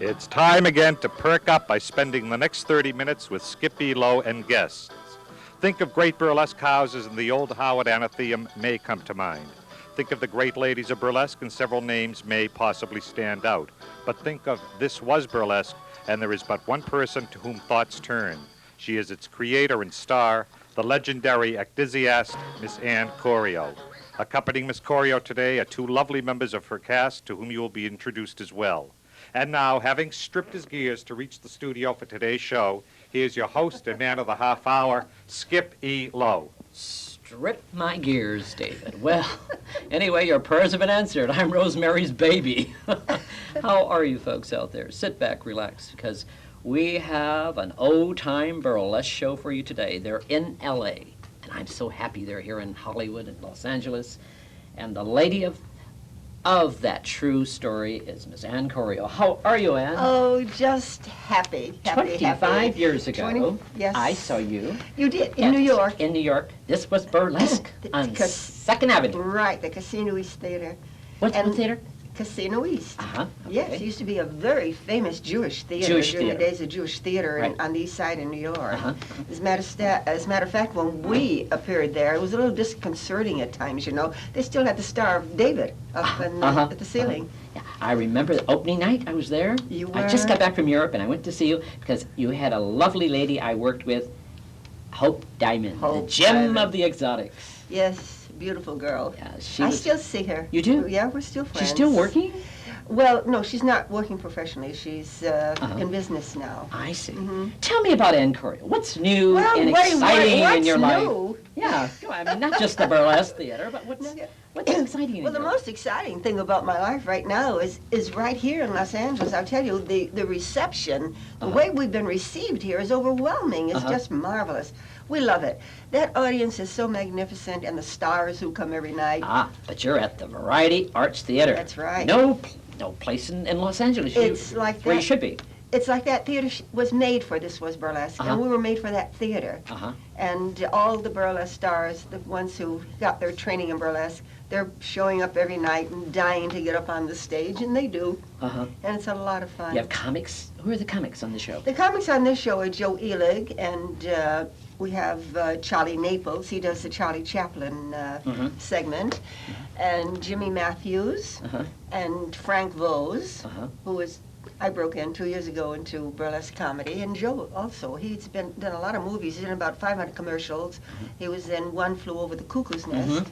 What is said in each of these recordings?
It's time again to perk up by spending the next 30 minutes with Skippy Lowe and guests. Think of great burlesque houses and the old Howard Anatheum may come to mind. Think of the great ladies of burlesque and several names may possibly stand out. But think of This Was Burlesque and there is but one person to whom thoughts turn. She is its creator and star, the legendary ecdysiast, Miss Ann Corio. Accompanying Miss Corio today are two lovely members of her cast to whom you will be introduced as well. And now, having stripped his gears to reach the studio for today's show, here's your host and man of the half hour, Skip E. Lowe. Strip my gears, David. Well, anyway, your prayers have been answered. I'm Rosemary's baby. How are you folks out there? Sit back, relax, because we have an old-time burlesque show for you today. They're in L.A., and I'm so happy they're here in Hollywood and Los Angeles. And the lady of that true story is Miss Ann Corio. How are you, Ann? Oh, just happy. 25 years ago, yes. I saw you. You did, in New York. In New York. This was burlesque on 2nd Avenue. Right, the Casino East Theater. What theater? Casino East. Uh-huh. Okay. Yes, it used to be a very famous Jewish theater during the days of Jewish theater right. on the east side in New York. Uh-huh. As a matter of fact, when we appeared there, it was a little disconcerting at times, you know. They still had the Star of David up at the ceiling. Yeah, I remember the opening night I was there. You were? I just got back from Europe and I went to see you because you had a lovely lady I worked with, Hope Diamond, the gem of the exotics. Yes. Beautiful girl. Yeah, I still see her. You do? Yeah, we're still friends. She's still working? Well, no, she's not working professionally. She's in business now. I see. Mm-hmm. Tell me about Ann Corio. What's new and exciting what's in your new? life? Yeah, I mean, not just the burlesque theater, but what's exciting in Well, the most exciting thing about my life right now is right here in Los Angeles. I'll tell you, the reception, the way we've been received here is overwhelming. It's just marvelous. We love it. That audience is so magnificent, and the stars who come every night. But you're at the Variety Arts Theater. That's right. No place in Los Angeles. It's like that. Where you should be. It's like that theater was made for This Was Burlesque, and we were made for that theater. And all the burlesque stars, the ones who got their training in burlesque, they're showing up every night and dying to get up on the stage, and they do. And it's a lot of fun. You have comics? Who are the comics on the show? The comics on this show are Joe Elig, and we have Charlie Naples. He does the Charlie Chaplin segment. And Jimmy Matthews, and Frank Vose, who was... I broke in 2 years ago into burlesque comedy, and Joe also. He's done a lot of movies. He's in about 500 commercials. He was in One Flew Over the Cuckoo's Nest.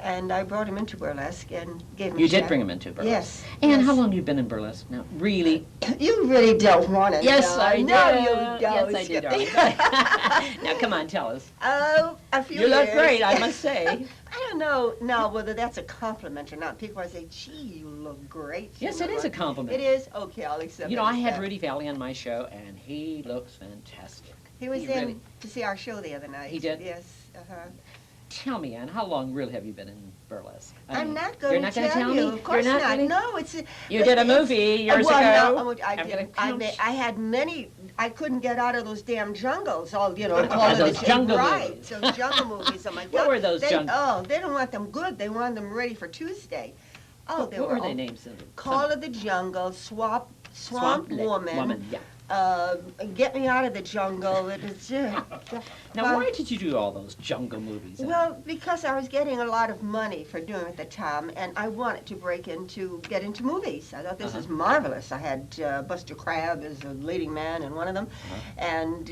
And I brought him into burlesque and gave him You did bring him into burlesque? Yes. And how long have you been in burlesque now? Really? You really don't want to Yes, know. I do. No, you don't. Yes, I do, darling. Now, come on, tell us. Oh, a few You years. look great, I must say. I don't know now whether that's a compliment or not. People say, gee, you look great. Yes, it is a compliment. It is? Okay, I'll accept it. You know, I had Rudy Valley on my show, and he looks fantastic. He was in to see our show the other night. He did? Yes. Tell me, Ann, how long really have you been in burlesque? I'm not going to tell you. Of course You're not. Really? No, it's... You did a movie years ago. No, I had many... I couldn't get out of those damn jungles. All you know, call those jungle movies. Those jungle movies. Oh my God. What were those jungle? Oh, they don't want them good. They want them ready for Tuesday. Oh, what were their names? Call of the Jungle, Swamp Woman. Yeah. Get Me Out of the Jungle. Now, why did you do all those jungle movies? Well, because I was getting a lot of money for doing it at the time, and I wanted to get into movies. I thought this is marvelous. I had Buster Crabbe as a leading man in one of them, and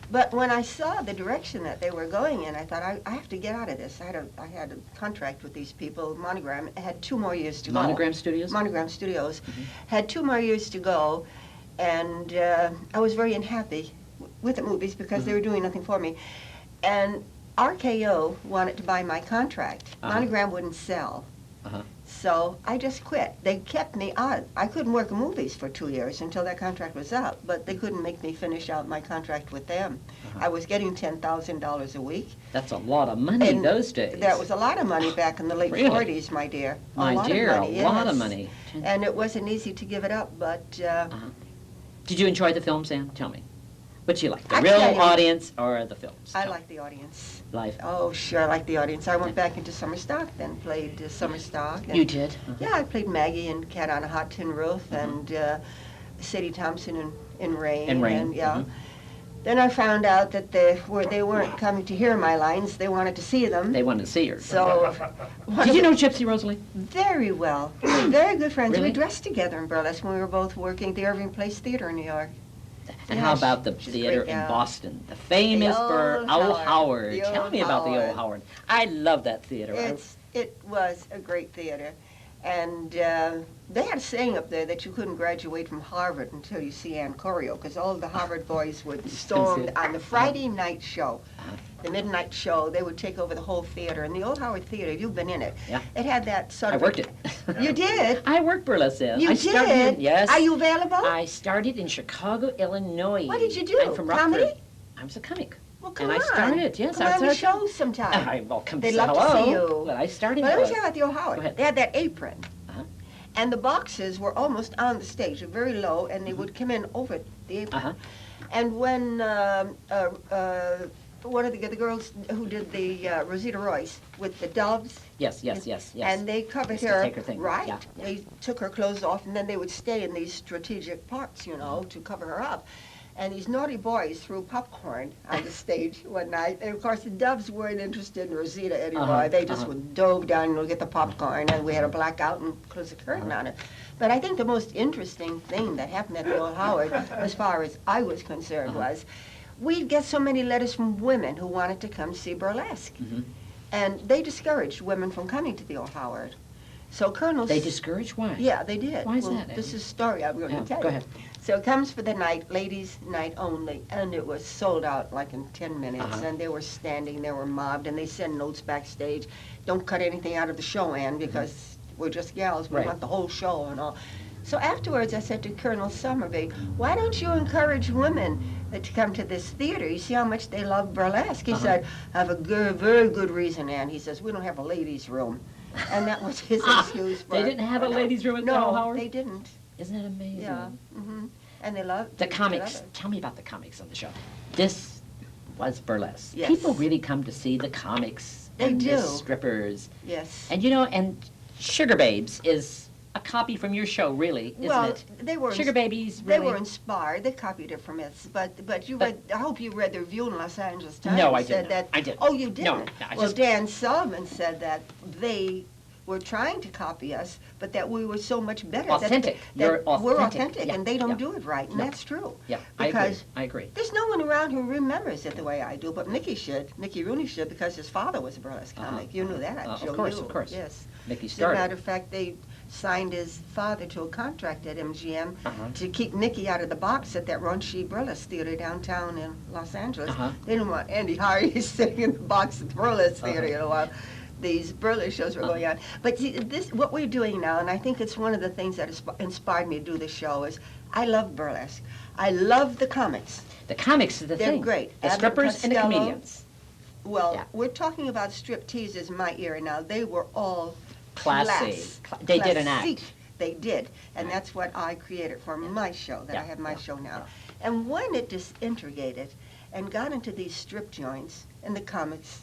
but when I saw the direction that they were going in, I thought I have to get out of this. I had a contract with these people. Monogram had 2 more years to go. Monogram Studios. Monogram Studios had 2 more years to go. And I was very unhappy with the movies because they were doing nothing for me. And RKO wanted to buy my contract. Monogram wouldn't sell. So I just quit. They kept me on. I couldn't work movies for 2 years until that contract was up, but they couldn't make me finish out my contract with them. I was getting $10,000 a week. That's a lot of money in those days. That was a lot of money back in the late 40s, my dear. A lot of money. And it wasn't easy to give it up, but... Did you enjoy the films, Ann? Tell me. What you like, the real audience or the films? I like the audience. Live? Oh, sure, I like the audience. I went back into summer stock, then played summer stock. You did? Yeah, I played Maggie in Cat on a Hot Tin Roof, and Sadie Thompson in Rain. In Rain, And, yeah. mhm. Then I found out that they weren't coming to hear my lines. They wanted to see them. They wanted to see her. So, Did you know Gypsy Rosalie? very well. We were very good friends. Really? We dressed together in burlesque when we were both working at the Irving Place Theater in New York. And Yeah, how about the she's a theater great in gal. Boston? The famous old Old Howard. Howard. The Tell old me about the Howard. Old Howard. I love that theater. It was a great theater. And they had a saying up there that you couldn't graduate from Harvard until you see Corio, because all the Harvard boys would storm on the Friday night show, the midnight show. They would take over the whole theater. And the Old Howard Theater, you've been in it. Yeah. It had that sort I of... worked it. You did? I worked burlesque there. You I did? started, yes. Are you available? I started in Chicago, Illinois. What did you do? I'm from Comedy? Rockford. I was a comic. Well, come and on. I started, yes. Come I on the started. show sometime. Well, come They'd say love hello. to see you. Well, I started. But let me tell you about the Old Go Howard. ahead. They had that apron. Uh-huh. And the boxes were almost on the stage, very low, and they would come in over the apron. Uh-huh. And when one of the girls who did the Rosita Royce with the doves, Yes. and they covered Used to her, take her thing. right? Yeah, yeah. They took her clothes off, and then they would stay in these strategic parts, to cover her up. And these naughty boys threw popcorn on the stage one night. And of course, the doves weren't interested in Rosita anymore. Uh-huh, They just would dove down and get the popcorn, and we had a blackout and close the curtain on it. But I think the most interesting thing that happened at the Old Howard, as far as I was concerned, was we'd get so many letters from women who wanted to come see burlesque. Mhm. And they discouraged women from coming to the Old Howard. So Colonel... They discourage? Why? Yeah, they did. Why is Well, that, This Abby? is a story I'm going Yeah, to tell go you. ahead. So it comes for the night, ladies' night only, and it was sold out like in 10 minutes, Uh-huh. and they were standing, they were mobbed, and they send notes backstage, don't cut anything out of the show, Ann, because we're just gals, we Right. want the whole show and all. So afterwards, I said to Colonel Summerby, why don't you encourage women to come to this theater? You see how much they love burlesque. He Uh-huh. said, I have a very good reason, Ann. He says, we don't have a ladies' room. And that was his excuse for They didn't have a ladies' room at the No, Old Howard? they didn't. Isn't that amazing? Yeah. hmm And they loved The they comics. loved it. Tell me about the comics on the show. This was burlesque. Yes. People really come to see the comics They and the do. strippers. Yes. And and Sugar Babes is a copy from your show, really, isn't Well, it? they were Sugar Babies, they really. were inspired. They copied it from us. But you But- read. I hope you read the review in Los Angeles Times. No, I said didn't. that. I didn't. Oh, you No, didn't. no, I Well, just- Dan Sullivan said that they were trying to copy us, but that we were so much better. Authentic. That You're we're authentic. authentic, Yeah, and they don't yeah. do it right, and No. that's true. Yeah, Because I agree. there's no one around who remembers it the way I do, but Mickey Rooney should, because his father was a burlesque Uh-huh, comic. You knew that, of Joe. course, you. of course. Yes. Mickey As a started. matter of fact, they signed his father to a contract at MGM Uh-huh. to keep Mickey out of the box at that raunchy burlesque theater downtown in Los Angeles. Uh-huh. They didn't want Andy Harris sitting in the box at the burlesque theater, while these burlesque shows were going on. But see, what we're doing now, and I think it's one of the things that inspired me to do this show, is I love burlesque. I love the comics. The comics is the They're thing. great. The Abbott strippers and the Costello. comedians. Well, Yeah. we're talking about strip teasers in my era now. They were all Classy. class. They did an act. Classique. They did. And Right. that's what I created for my show, that Yeah, I have my yeah, show now. yeah. And when it disintegrated and got into these strip joints and the comics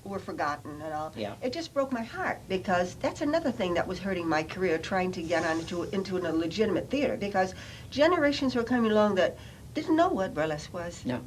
were forgotten and all, Yeah. it just broke my heart, because that's another thing that was hurting my career, trying to get on into a legitimate theater, because generations were coming along that didn't know what burlesque was. No.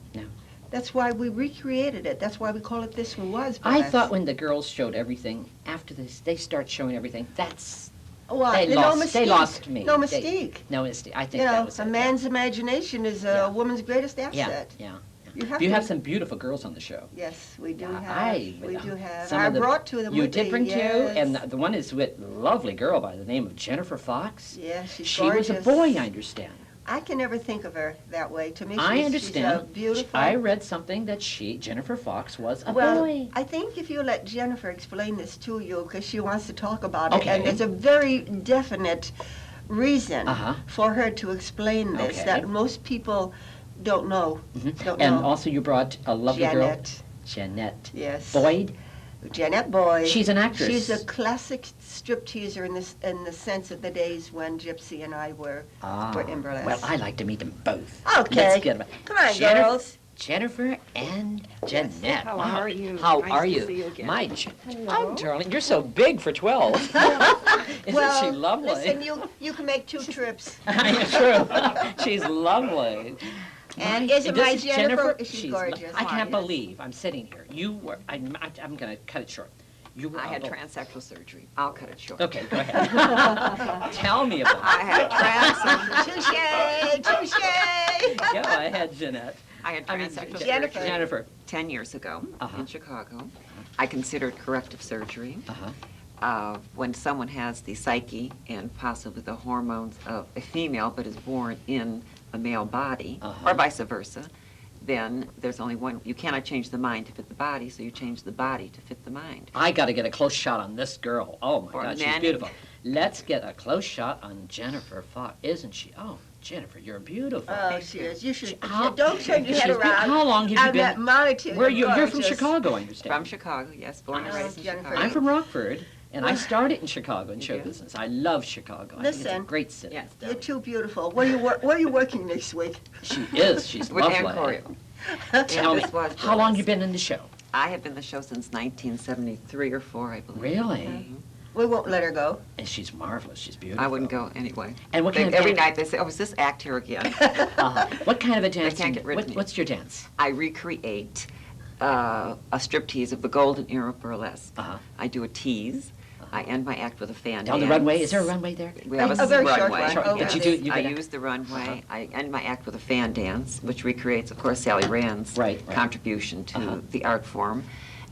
That's why we recreated it. That's why we call it This Was I Burlesque. thought when the girls showed everything, after this, they start showing everything, that's... Why? They No lost, they mystique. lost me. No They- mystique. No mystique. I think You that know, was a it, man's imagination is a Yeah. woman's greatest yeah. asset. Yeah. You have You to. have some beautiful girls on the show. Yes, we do have. I- we do have. some I of the- brought two of them You with did me, bring two, yes. and the one is with a lovely girl by the name of Jennifer Fox. Yeah, she's She gorgeous. was a boy, I understand. I can never think of her that way. To me, she's, I she's understand. a beautiful. I read something that Jennifer Fox, was a Well, boy. I think if you let Jennifer explain this to you, because she wants to talk about it, Okay. and there's a very definite reason Uh-huh. for her to explain this Okay. that most people don't know. Mhm. Don't And know. also you brought a lovely girl. Janet. Jeanette. Yes. Boyd. Jeanette Boyd. She's an actress. She's a classic strip teaser in the sense of the days when Gypsy and I were in burlesque. Well, I like to meet them both. Okay. Let's get them. Come on, Jennifer- girls. Jennifer and Jeanette. How are you? How Nice are to you? see you again. My Hello. Oh, darling, you're so big for 12. Isn't Well, she lovely? listen, you can make 2 trips. True. She's lovely. And My- isn't this my is Jennifer? She's She's gorgeous. I can't believe I'm sitting here. You were. I'm going to cut it short. You were. I had transsexual surgery. I'll cut it short. Okay, go ahead. Tell me about it. I had transsexual. Touche, touche. Go ahead, Jeanette. I had transsexual Jennifer. surgery Jennifer. 10 years ago Uh-huh. in Chicago. I considered corrective surgery. When someone has the psyche and possibly the hormones of a female but is born in a male body, or vice versa, then there's only one. You cannot change the mind to fit the body, so you change the body to fit the mind. I got to get a close shot on this girl. Oh my For God, she's men. beautiful. Let's get a close shot on Jennifer Fox. Isn't she? Oh, Jennifer, you're beautiful. Oh, she is. You should. How- Don't turn your head she's- around. How long have you I've been? met Molly Where you? You're from gorgeous. Chicago, I understand. From Chicago, yes, born and Oh, raised in Jennifer. Chicago. I'm from Rockford, and I started in Chicago in show did? business. I love Chicago. I think it's a Listen. great city. Yes. You're too beautiful. Where are you working next week? She is. She's With lovely. Ann Corio. Tell me, This was how long burlesque. you been in the show? I have been in the show since 1973 or 4, I believe. Really? We won't let her go. And she's marvelous. She's beautiful. I wouldn't go anyway. And what They- kind of every dan- night they say, "Oh, is this act here again?" What kind of a dance? can't get rid of what, me. what's your dance? I recreate a striptease of the golden era burlesque. Uh-huh. I do a tease. I end my act with a fan Down the dance. runway? Is there a runway there? We have A very short runway. one. Short, Oh, but you yes. do- you I get a- use the runway. I end my act with a fan dance, which recreates, of course, Sally Rand's Right, right. contribution to Uh-huh. the art form.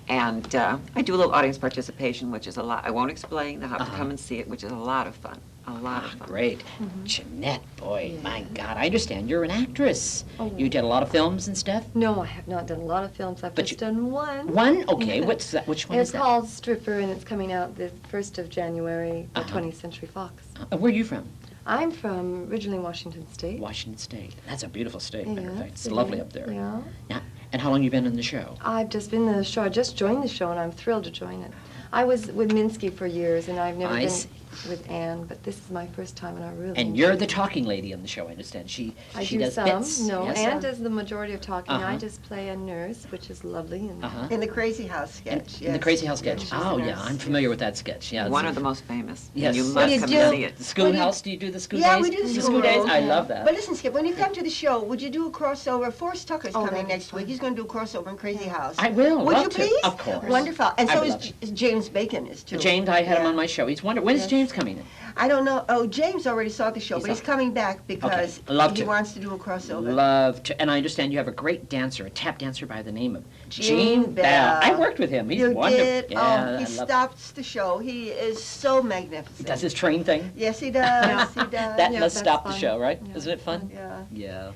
And I do a little audience participation, which is a lot. I won't explain. They'll have to Uh-huh. come and see it, which is a lot of fun. A lot of fun. Great. Jeanette, boy, my God, I understand you're an actress. Oh. You did a lot of films and stuff? No, I have not done a lot of films. I've But just you- done one. One? Okay, what's that? Which one It's is that? called Stripper, and it's coming out the 1st of January for Uh-huh. 20th Century Fox. Where are you from? I'm from originally Washington State. Washington State. That's a beautiful state, matter of Yeah, fact. It's it lovely is, up there. Yeah. Yeah. And how long you been in the show? I've just been in the show. I just joined the show, and I'm thrilled to join it. I was with Minsky for years, and I've never I been see. with Anne, but this is my first time, and I really And you're enjoyed the it. talking lady on the show, I understand. She I do does some. bits. No, yes? Anne does the majority of talking. Uh-huh. I just play a nurse, which is lovely. And Uh-huh. In the Crazy House In, sketch. in the yes. Crazy House sketch. She's the Oh, yeah, nurse. I'm familiar with that sketch. Yeah. One it's- of the most famous. Yes. And you What must do you come do? and see it. The schoolhouse? Do you do the school Yeah, days? we do the school school days. days. I love that. But listen, Skip, when you come to the show, would you do a crossover? Forrest Tucker's Oh, coming that'd be next week. fun. He's going to do a crossover in Crazy House. I will. Would love you to. please? Of course. Wonderful. And I so would is love James Bacon is too. James, I had him Yeah. on my show. He's wonderful. When is Yes. James coming in? I don't know. Oh, James already saw the show, He but saw he's it. coming back because Okay. Love he to. wants to do a crossover. Love to. And I understand you have a great dancer, a tap dancer by the name of Gene Gene Bell. I worked with him. He's You wonderful. did? Yeah, Oh, he I love stops the show. He is so magnificent. He does his train thing. Yes, he does. He does. That Yeah, must that's stop the fun. show, right? Yeah, Isn't it fun? Yeah. Yeah.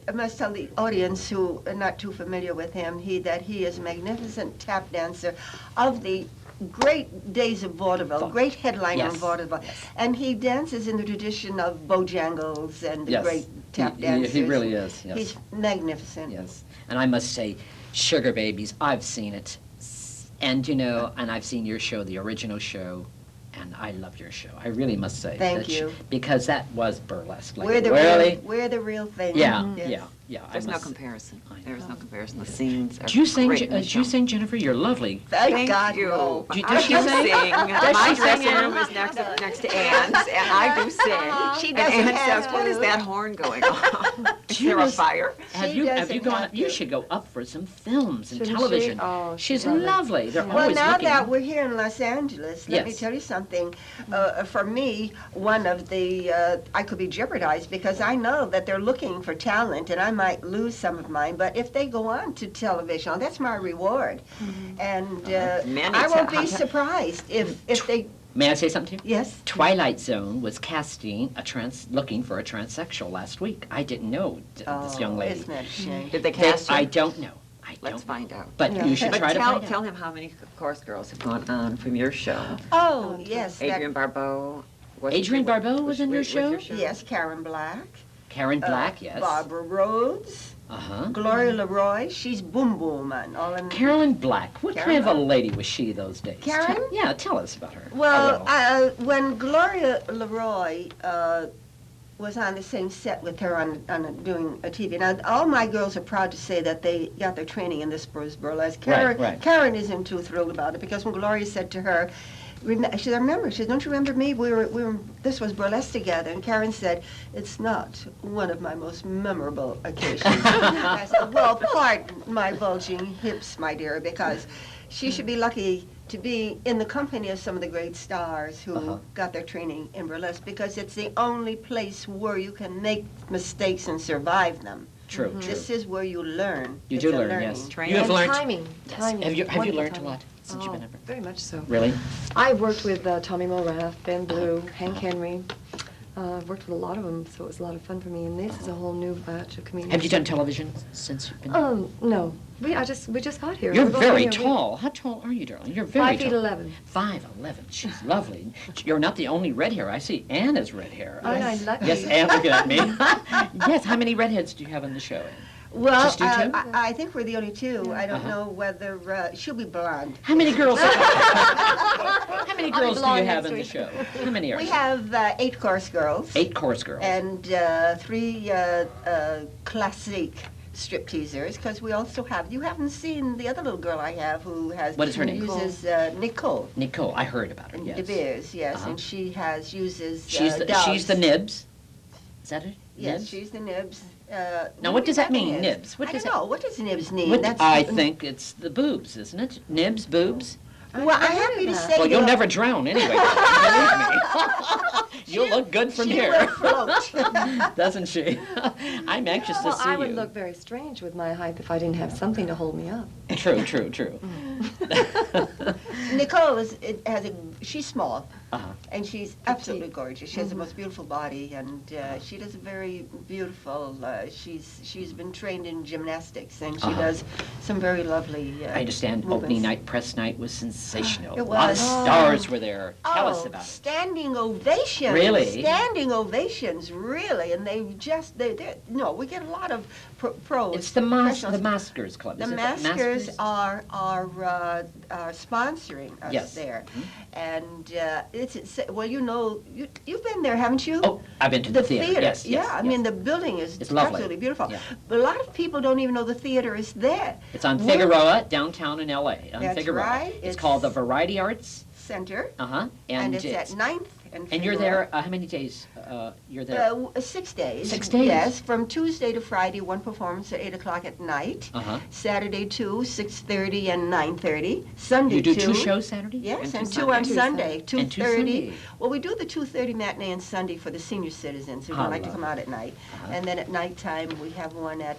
I must tell the audience who are not too familiar with him, that he is a magnificent tap dancer of the great days of vaudeville, Fun. great headliner Yes, of vaudeville. yes. And he dances in the tradition of Bojangles and the Yes. great tap He dancers. really is. Yes. He's magnificent. Yes. And I must say, Sugar Babies, I've seen it. And, and I've seen your show, the original show, and I love your show. I really must say. Thank that you. Because that was burlesque. Like, We're the really? real thing. Yeah, Yes. yeah. I There's no must- comparison. I There is know. no comparison. The scenes are Do you sing, great in the do you show. sing, Jennifer? You're lovely. Thank God, you. no. Do- I does she do sing? sing. Does My she dressing sing? room is next to Anne's, and I do sing. She And doesn't Anne have says, "What is to." that horn going on? Is there a Yes. fire?" Have She you doesn't gone? have You to. should go up for some films and Shouldn't she? television. Oh, She's she's lovely. lovely. They're Yeah. Well, always now looking. that we're here in Los Angeles, let me Yes. tell you something. For me, one of the, I could be jeopardized because I know that they're looking for talent and I might lose some of mine, but if they go on to television, that's my reward. And Many I won't be times. surprised if they, May I say something to you? yes? Twilight Zone was casting looking for a transsexual last week. I didn't know this young lady. Isn't that a shame? Did they They- cast I you? don't know. I Let's don't. find out. But Yeah. you should But try to find tell out. him how many chorus girls have gone on from your show. Oh, yes. Adrienne Barbeau. Adrienne Barbeau was in your show? Yes, Karen Black. Karen Black, yes. Barbara Rhodes. Uh-huh. Gloria Leroy. She's Boom Boom and all in. Carolyn Black. What Karen kind of a Black. lady was she those days? Karen? Yeah, tell us about her. Well, A little. when Gloria Leroy was on the same set with her doing a TV. Now, all my girls are proud to say that they got their training in this burlesque. Karen isn't too thrilled about it because when Gloria said to her, she said, "Remember," she said, "don't you remember me? This was burlesque together." And Karen said, "It's not one of my most memorable occasions." I said, "Well, pardon my bulging hips, my dear, because she should be lucky to be in the company of some of the great stars who got their training in burlesque, because it's the only place where you can make mistakes and survive them. True, true. This is where you learn. You It's do a learn, learning. yes. Training. You have And learned. timing. Yes. Timing. Have you Wonderful learned a timing. lot since you've been ever? Very much so. Really? I worked with Tommy Morath, Ben Blue, Hank Henry. I've worked with a lot of them, so it was a lot of fun for me. And this is a whole new batch of comedians. Have you done television since you've been? No. We just got here. You're We've only very been here a week. tall. How tall are you, darling? You're very 5'11". 5'11". She's lovely. You're not the only red hair. I see Anne has red hair. Aren't I lucky? Yes, Anne, looking at me. Yes, how many redheads do you have on the show, Anne? Well, Just you two? I think we're the only two. I don't know whether she'll be blonde. How many girls? How many I'll be girls do you blonde have next in the week. show? How many are We you? have 8 chorus girls. 8 chorus girls. And 3 classic strip teasers, because we also have, you haven't seen the other little girl I have who has, What is her name? uses Nicole. Nicole, I heard about her. In Yes. De Beers, yes, Uh-huh. and she uses She's the doves. nibs. Is that it? Yes, Nibs? she's the nibs. Now, what does that exactly mean, is. nibs? What I does don't that- know. What does nibs mean? What, That's, I think it's the boobs, isn't it? Nibs, boobs. Well, I'm happy to say Well, you'll that never drown anyway. Believe me. You'll look good from she here. will float. Doesn't she? I'm anxious to Well, see I would you. look very strange with my height if I didn't have something to hold me up. True, true, true. Nicole she's small, Uh-huh. and she's absolutely gorgeous. She has the most beautiful body, and she does a very beautiful. She's been trained in gymnastics, and she does some very lovely. I understand movements. opening night, press night was sensational. It A lot of was. stars were there. Tell us Oh, about it. standing ovations. Really? Standing ovations, really. And they no, we get a lot of pros. It's the professionals. Maskers Club. The is it Maskers are sponsoring us Yes. there. And well, you've been there, haven't you? Oh, I've been to the theater. Yes, yeah, yes, I yes. mean, the building is It's lovely. absolutely beautiful. Yeah. But a lot of people don't even know the theater is there. It's on We're- Figueroa, downtown in L.A. On That's Figueroa. right. It's It's- called the Variety Arts. Center. Uh-huh. And it's at 9th And you're there, how many days you're there? 6 days. 6 days? Yes, from Tuesday to Friday, one performance at 8 o'clock at night. Uh-huh. Saturday 2, 6:30 and 9:30. Sunday You do 2. 2 shows Saturday? Yes, And and two 2 on Sundays. Sunday, And 2 2:30. Sunday. Well, we do the 2:30 matinee and Sunday for the senior citizens who How don't like to come lovely. out at night. Uh-huh. And then at nighttime, we have one at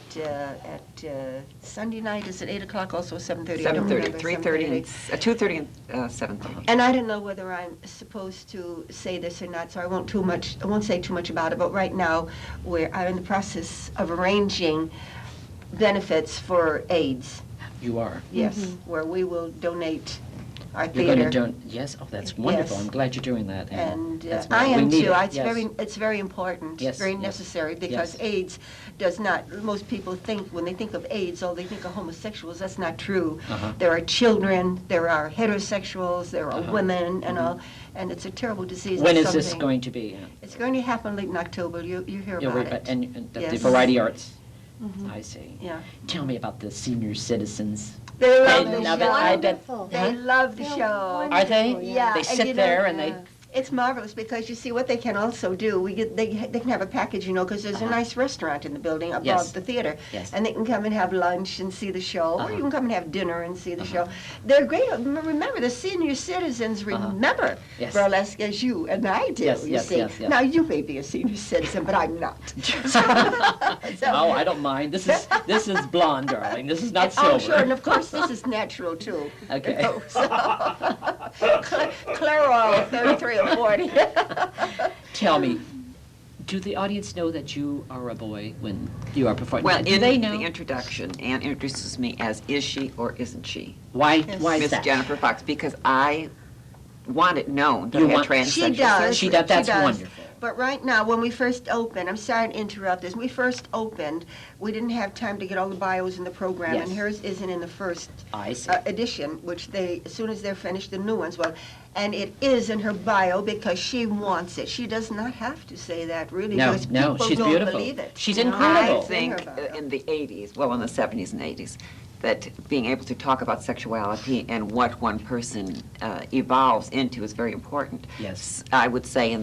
Sunday night, is it 8 o'clock, also 7:30? I don't 7:30, remember, 3:30, and 2:30 and 7:30. and I don't know whether I'm supposed to say this or not, so I won't say too much about it, but right now, I'm in the process of arranging benefits for AIDS, You are. yes, where we will donate our You're going to theater. yes, oh, that's wonderful. Yes. I'm glad you're doing that. Anne. And That's I we am need too. it, It's very important, Yes, very yes, necessary, because yes. AIDS does not, most people think, when they think of AIDS, they think of homosexuals. That's not true. Uh-huh. There are children, there are heterosexuals, there are Uh-huh. women, and all, and it's a terrible disease. When It's is this something- going to be? Anne? It's going to happen late in October. You hear Yeah, about it. and the Yes. Variety Arts? I see. Yeah. Tell me about the senior citizens. They love They the love show. it. I bet. Wonderful. They love the They're show. Are they? wonderful, Yeah. They and sit you know- there and they. It's marvelous, because you see what they can also do. They can have a package, because there's a Uh-huh. nice restaurant in the building above Yes. the theater, Yes. and they can come and have lunch and see the show, or Uh-huh. you can come and have dinner and see the show. They're great. Remember, the senior citizens remember Yes. burlesque as you and I do. Yes, you yes, see. yes, yes. Now you may be a senior citizen, but I'm not. Oh, I don't mind. This is blonde, darling. This is not silver. Oh, sure, and of course this is natural too. Okay. Clairol, 33 or 40. Tell me, do the audience know that you are a boy when you are performing? Well, do in they know? the introduction, Anne introduces me as is she or isn't she? Why? Yes. Why is Miss that? Jennifer Fox, because I want it known that You I had want- transsexual She does. surgery. She does. That's She does. wonderful. But right now, when we first opened, I'm sorry to interrupt this, when we first opened, we didn't have time to get all the bios in the program, Yes. and hers isn't in the first I see. edition, which they, as soon as they're finished, the new ones will. And it is in her bio because she wants it. She does not have to say that, really, No, because no, people she's don't beautiful. believe it. She's you know? incredible. I think It's in her bio. in the 80s, well, in the 70s and 80s, that being able to talk about sexuality and what one person evolves into is very important. Yes. I would say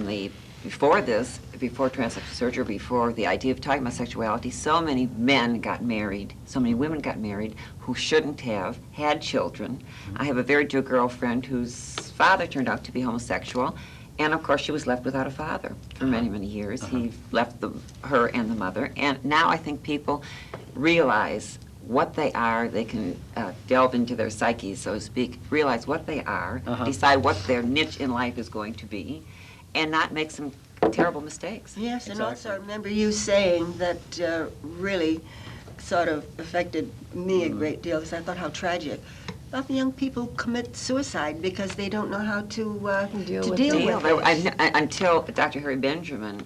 before transsexual surgery, before the idea of talking about sexuality, so many men got married, so many women got married who shouldn't have, had children. I have a very dear girlfriend whose father turned out to be homosexual, and of course she was left without a father for many, many years. He left her and the mother, and now I think people realize what they are. They can delve into their psyches, so to speak, realize what they are, decide what their niche in life is going to be, and not make some terrible mistakes. Yes, and also I Exactly. remember you saying that really sort of affected me a great deal, because I thought how tragic. A lot of young people commit suicide because they don't know how to Deal with deal it. with it. Until Dr. Harry Benjamin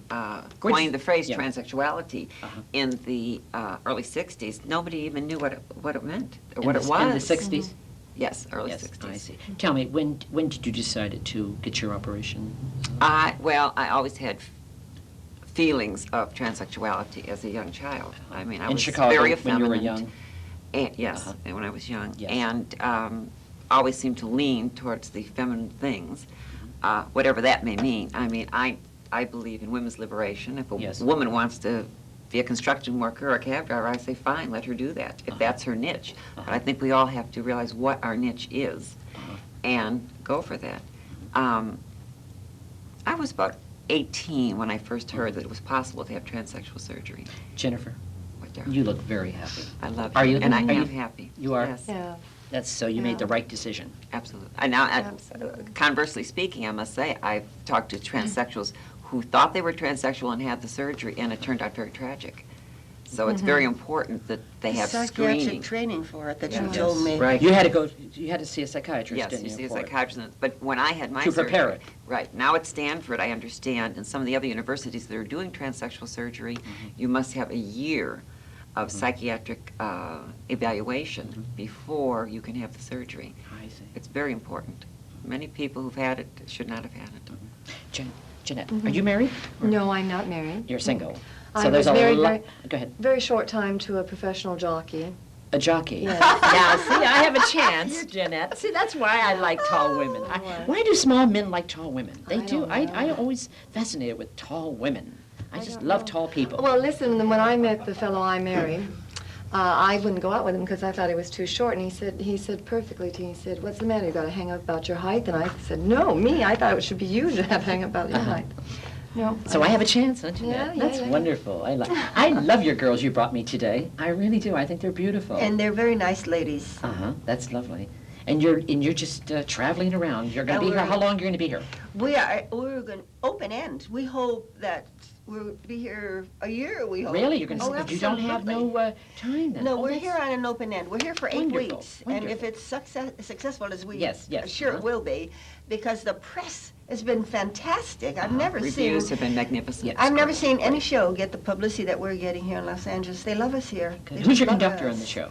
coined the phrase Yeah. transsexuality in the early 60s, nobody even knew what it meant or what it was. In the 60s? Yes, early Yes, 60s. I see. Tell me, when did you decide to get your operation? Well, I always had feelings of transsexuality as a young child. I mean, I In was Chicago, very when you were effeminate. young? And, yes, Uh-huh. and when I was young. Yes. And always seemed to lean towards the feminine things, whatever that may mean. I mean, I believe in women's liberation. If a Yes. woman wants to be a construction worker or a cab driver, I say, fine, let her do that, if that's her niche. But I think we all have to realize what our niche is and go for that. I was about 18 when I first heard that it was possible to have transsexual surgery. Jennifer, What, darling? you look very happy. I love Are you, you? and I Are you- am happy. You are? Yes. Yeah. That's so you made the Yeah. right decision. Absolutely. And now, Absolutely. conversely speaking, I must say, I've talked to transsexuals who thought they were transsexual and had the surgery, and it turned out very tragic. So it's very important that they have Psychiatric screening. training for it that you Yeah. told me. Right. You had to see a psychiatrist, Yes, didn't you you? see a for it? psychiatrist. But when I had my To prepare surgery- Right. Now at Stanford, I understand, and some of the other universities that are doing transsexual surgery, you must have a year of psychiatric evaluation before you can have the surgery. I see. It's very important. Many people who've had it should not have had it. Jeanette, are you married? No, I'm not married. You're single. I So there's was a married lot. Go ahead. Very short time to a professional jockey. A jockey. Yes. Now, see, I have a chance, Jeanette. See, that's why I like tall women. Why do small men like tall women? They I do. don't I know. always fascinated with tall women. I just don't love know. tall people. Well, listen, when I met the fellow I married, I wouldn't go out with him because I thought he was too short. And he said perfectly to me, he said, "What's the matter? You got a hang up about your height?" And I said, "No, me. I thought it should be you to have hang up about your height." No. So I have a chance, huh, Jeanette? Yeah, That's yeah. wonderful. I love your girls you brought me today. I really do. I think they're beautiful. And they're very nice ladies. That's lovely. And you're just traveling around. You're going to And be here. we're- How long are you going to be here? We're going to open end. We hope that we'll be here a year, we hope. Really? You're going to? Oh, You don't have absolutely. no time then? No, Oh, we're that's- here on an open end. We're here for 8 Wonderful, weeks. And if wonderful. it's successful as we Yes, yes, sure uh-huh. it will be, because the press has been fantastic. I've never seen Reviews have been magnificent. Yes. I've never seen any show get the publicity that we're getting here in Los Angeles. They love us here. They Who's your love conductor us. on the show?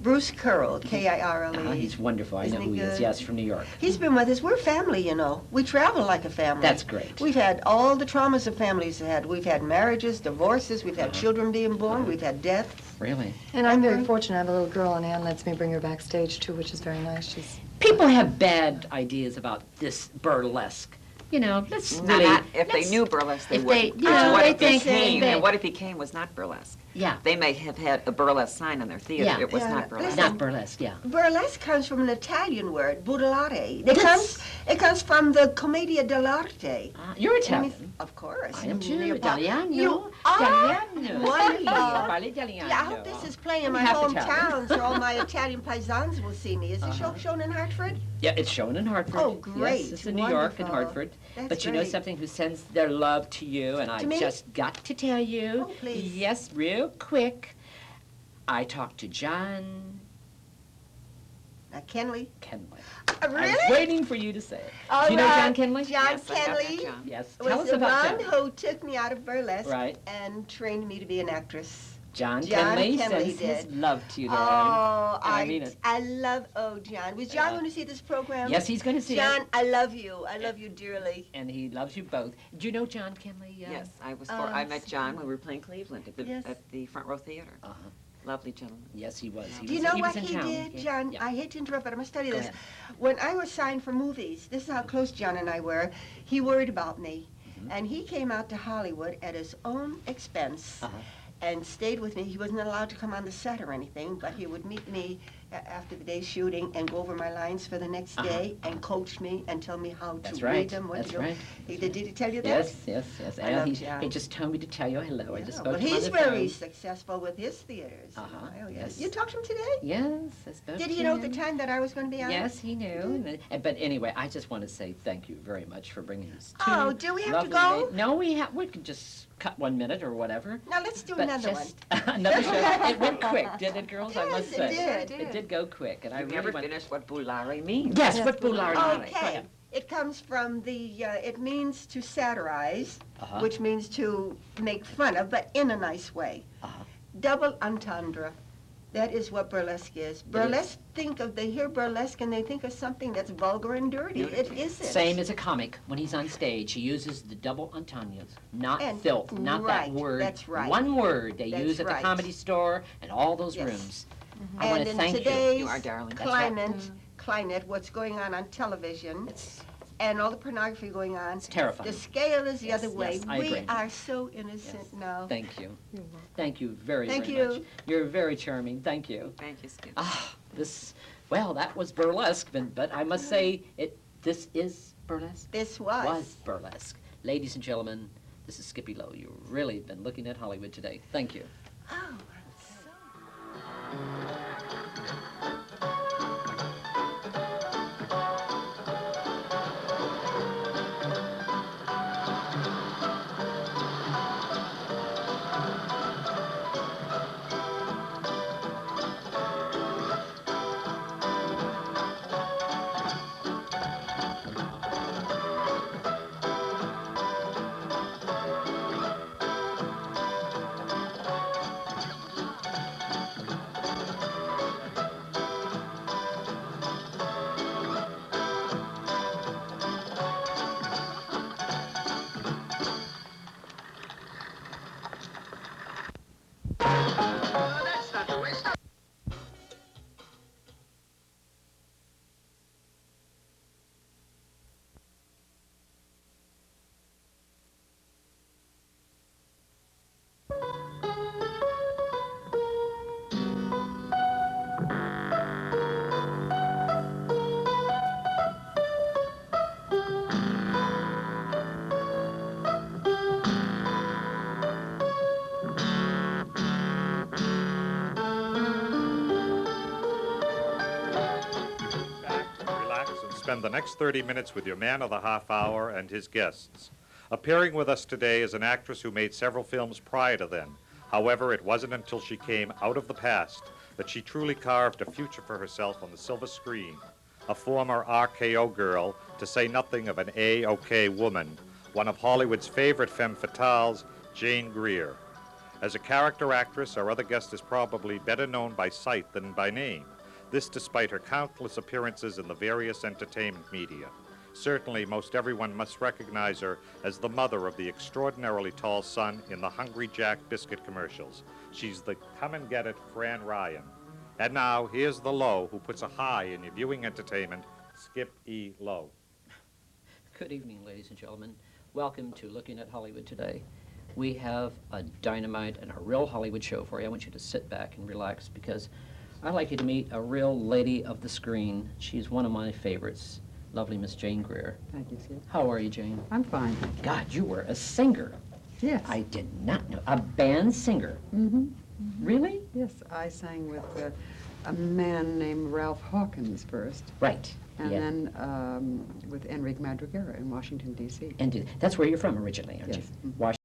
Bruce Curl, K-I-R-L-E. He's wonderful. I Isn't know he who he is. good? Yes, from New York. He's been with us. We're family, you know. We travel like a family. That's great. We've had all the traumas of families have had. We've had marriages, divorces, we've had children being born, we've had death. Really? And I'm very fortunate. I have a little girl, and Ann lets me bring her backstage too, which is very nice. She's People have bad ideas about this burlesque. You know, let's really. If they let's- knew burlesque, they if they- wouldn't. you know, what they if they think came, they- and what if he came was not burlesque? Yeah. They may have had a burlesque sign on their theater. Yeah. It was Yeah, not burlesque. Not burlesque, yeah. Burlesque comes from an Italian word, burlare. Yes. It comes from the commedia dell'arte. You're Italian. Of course. I am too. You Italiano. You are Italiano. wonderful. Parli italiano. Yeah, I hope this is playing in my Half hometown Italian. so all my Italian paisans will see me. Is the show shown in Hartford? Yeah, it's shown in Hartford. Oh, great. Yes, it's in New York and Wonderful. Hartford. That's But you know great. something, who sends their love to you, and I To me? just got to tell you. Oh, please. Yes, real quick. I talked to John. Now, Kenley. Kenley. I Really? was waiting for you to say it. All Do you know right. John Kenley? John Yes, I have met Kenley John. Yes. Tell was us the about one John. who took me out of burlesque Right. and trained me to be an actress. John John Kenley Kenley sends his did. love to you, darling. Oh, And I mean it. I love, John. Was John Yeah. going to see this program? Yes, he's going to see John, it. I love you. I love you dearly. And he loves you both. Do you know John Kenley? Yes, I met John when we were playing Cleveland Yes. at the Front Row Theater. Uh-huh. Lovely gentleman. Yes, he was. Do you know he what was in he town. did, Yeah. John? Yeah. I hate to interrupt, but I must tell you Go this. ahead. When I was signed for movies, this is how close John and I were, he worried about me. Mm-hmm. And he came out to Hollywood at his own expense Uh-huh. and stayed with me. He wasn't allowed to come on the set or anything, but he would meet me after the day's shooting and go over my lines for the next Uh-huh. day and coach me and tell me how That's to right. read them. What That's to do. right. Did he tell you that? Yes. I And love he John. just told me to tell you hello. I Yeah, just spoke well, to him on he's the very phone. successful with his theaters. you Uh-huh, know. yes. You talked to him today? Yes, I spoke Did to he know at the him. time that I was going to be on? Yes, he knew. But anyway, I just want to say thank you very much for bringing us two. Oh, do we have to lovely go? No, we could just cut 1 minute or whatever. Now let's do But another just one. another show. It went quick, didn't it, girls? I Yes, must it say. did. It did go quick, and I I've really never went. finished what boulare means. Yes, what boulard? Okay. It comes from it means to satirize, Uh-huh. which means to make fun of, but in a nice way. Uh-huh. Double entendre. That is what burlesque is. Burlesque, they hear burlesque and they think of something that's vulgar and dirty. It isn't. Same as a comic. When he's on stage, he uses the double entendres, not And- filth, not right, that word. that's right. One word they That's use at the right. comedy store and all those Yes. rooms. I want And to in thank you. today's You are darling. That's right. climate, what's going on television, It's and all the pornography going on, It's terrifying. the scale is the Yes, other way. yes, I We agree. are so innocent Yes. now. Thank you. Thank you very, Thank very you. much. You're very charming. Thank you. Thank you, Skip. Well, that was burlesque, but I must say, this is burlesque. This was. Burlesque. Ladies and gentlemen, this is Skippy Lowe. You've really been looking at Hollywood today. Thank you. Oh, I'm so... Spend the next 30 minutes with your man of the half hour and his guests. Appearing with us today is an actress who made several films prior to then. However, it wasn't until she came out of the past that she truly carved a future for herself on the silver screen. A former RKO girl, to say nothing of an A-OK woman, one of Hollywood's favorite femme fatales, Jane Greer. As a character actress, our other guest is probably better known by sight than by name. This despite her countless appearances in the various entertainment media. Certainly, most everyone must recognize her as the mother of the extraordinarily tall son in the Hungry Jack biscuit commercials. She's the come-and-get-it Fran Ryan. And now, here's the Lowe who puts a high in your viewing entertainment, Skip E. Lowe. Good evening, ladies and gentlemen. Welcome to Looking at Hollywood today. We have a dynamite and a real Hollywood show for you. I want you to sit back and relax because I'd like you to meet a real lady of the screen. She's one of my favorites, lovely Miss Jane Greer. Thank you, Skip. How are you, Jane? I'm fine. God, you were a singer. Yes. I did not know. A band singer. Mm-hmm. Really? Yes, I sang with a man named Ralph Hawkins first, Right. and yeah. then with Enrique Madriguera in Washington, D.C. And that's where you're from originally, aren't Yes. you?